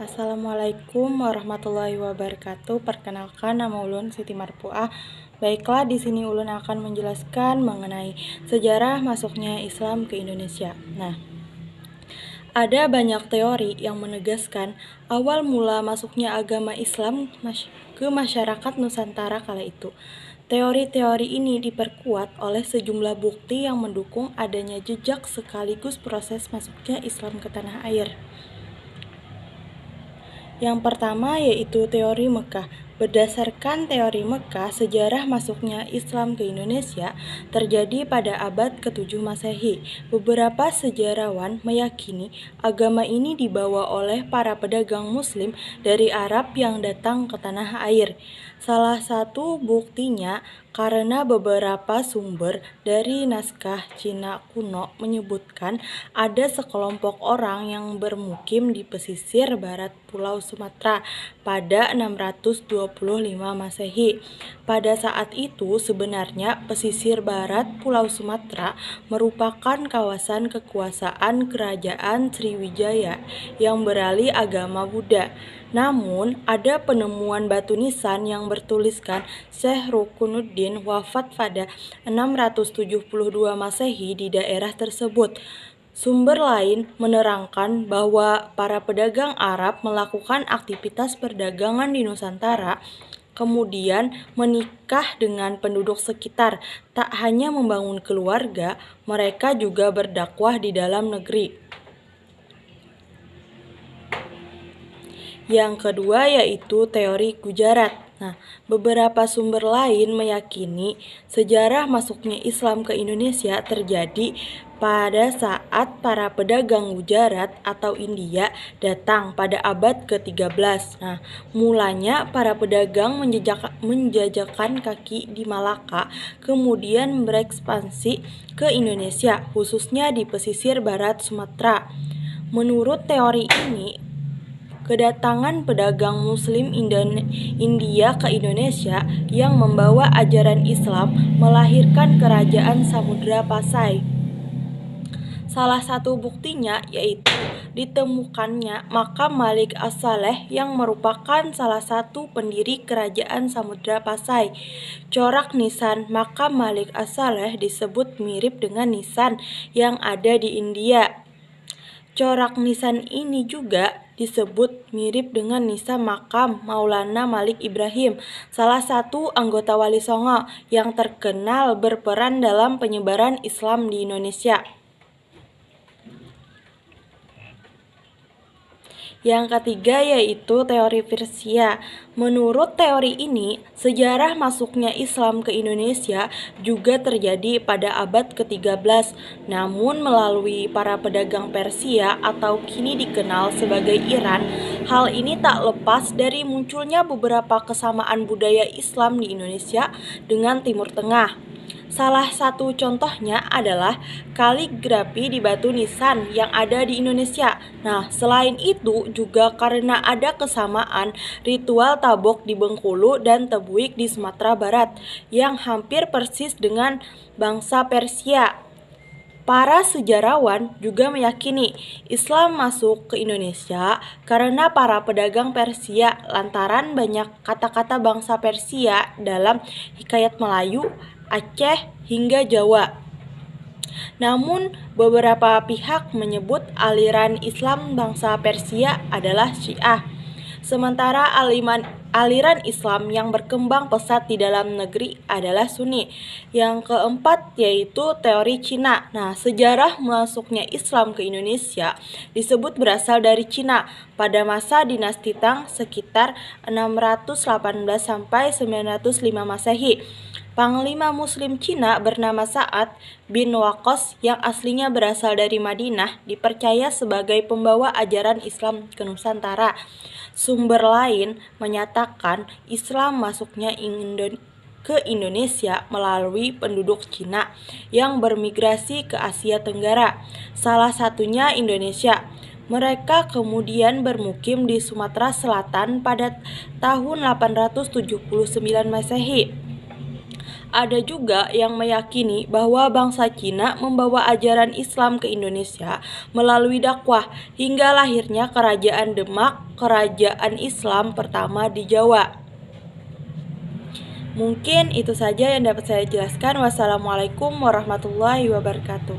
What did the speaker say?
Assalamualaikum warahmatullahi wabarakatuh. Perkenalkan, nama Ulun Siti Marpuah. Baiklah, di sini Ulun akan menjelaskan mengenai sejarah masuknya Islam ke Indonesia. Ada banyak teori yang menegaskan awal mula masuknya agama Islam ke masyarakat Nusantara kala itu. Teori-teori ini diperkuat oleh sejumlah bukti yang mendukung adanya jejak sekaligus proses masuknya Islam ke tanah air. Yang pertama yaitu teori Mekah. Berdasarkan teori Mekah, sejarah masuknya Islam ke Indonesia terjadi pada abad ke-7 Masehi. Beberapa sejarawan meyakini agama ini dibawa oleh para pedagang Muslim dari Arab yang datang ke tanah air. Salah satu buktinya karena beberapa sumber dari naskah Cina kuno menyebutkan ada sekelompok orang yang bermukim di pesisir barat Pulau Sumatera pada 625 Masehi. Pada saat itu sebenarnya pesisir barat Pulau Sumatera merupakan kawasan kekuasaan Kerajaan Sriwijaya yang beralih agama Buddha. Namun, ada penemuan batu nisan yang bertuliskan Syekh Rukunuddin wafat pada 672 Masehi di daerah tersebut. Sumber lain menerangkan bahwa para pedagang Arab melakukan aktivitas perdagangan di Nusantara, kemudian menikah dengan penduduk sekitar. Tak hanya membangun keluarga, mereka juga berdakwah di dalam negeri. Yang kedua yaitu teori Gujarat. Beberapa sumber lain meyakini sejarah masuknya Islam ke Indonesia terjadi pada saat para pedagang Gujarat atau India datang pada abad ke-13. Mulanya para pedagang menjajakan kaki di Malaka, kemudian berekspansi ke Indonesia, khususnya di pesisir barat Sumatera. Menurut teori ini, kedatangan pedagang Muslim India ke Indonesia yang membawa ajaran Islam melahirkan kerajaan Samudra Pasai. Salah satu buktinya yaitu ditemukannya makam Malik As-Saleh yang merupakan salah satu pendiri kerajaan Samudra Pasai. Corak nisan makam Malik As-Saleh disebut mirip dengan nisan yang ada di India. Corak nisan ini juga disebut mirip dengan nisan makam Maulana Malik Ibrahim, salah satu anggota Wali Songo yang terkenal berperan dalam penyebaran Islam di Indonesia. Yang ketiga yaitu teori Persia. Menurut teori ini, sejarah masuknya Islam ke Indonesia juga terjadi pada abad ke-13, namun melalui para pedagang Persia atau kini dikenal sebagai Iran. Hal ini tak lepas dari munculnya beberapa kesamaan budaya Islam di Indonesia dengan Timur Tengah. Salah satu contohnya adalah kaligrafi di batu nisan yang ada di Indonesia. Selain itu juga karena ada kesamaan ritual tabok di Bengkulu dan Tebuik di Sumatera Barat yang hampir persis dengan bangsa Persia. Para sejarawan juga meyakini Islam masuk ke Indonesia karena para pedagang Persia lantaran banyak kata-kata bangsa Persia dalam hikayat Melayu, Aceh, hingga Jawa. Namun, beberapa pihak menyebut aliran Islam bangsa Persia adalah Syiah. Sementara aliran Islam yang berkembang pesat di dalam negeri adalah Sunni. Yang keempat yaitu teori Cina. Sejarah masuknya Islam ke Indonesia disebut berasal dari Cina pada masa dinasti Tang sekitar 618 sampai 905 Masehi. Panglima Muslim Cina bernama Sa'ad bin Waqqas yang aslinya berasal dari Madinah dipercaya sebagai pembawa ajaran Islam ke Nusantara. Sumber lain menyatakan Islam masuknya ke Indonesia melalui penduduk Cina yang bermigrasi ke Asia Tenggara, salah satunya Indonesia. Mereka kemudian bermukim di Sumatera Selatan pada tahun 879 Masehi. Ada juga yang meyakini bahwa bangsa Cina membawa ajaran Islam ke Indonesia melalui dakwah hingga lahirnya Kerajaan Demak, kerajaan Islam pertama di Jawa. Mungkin itu saja yang dapat saya jelaskan. Wassalamualaikum warahmatullahi wabarakatuh.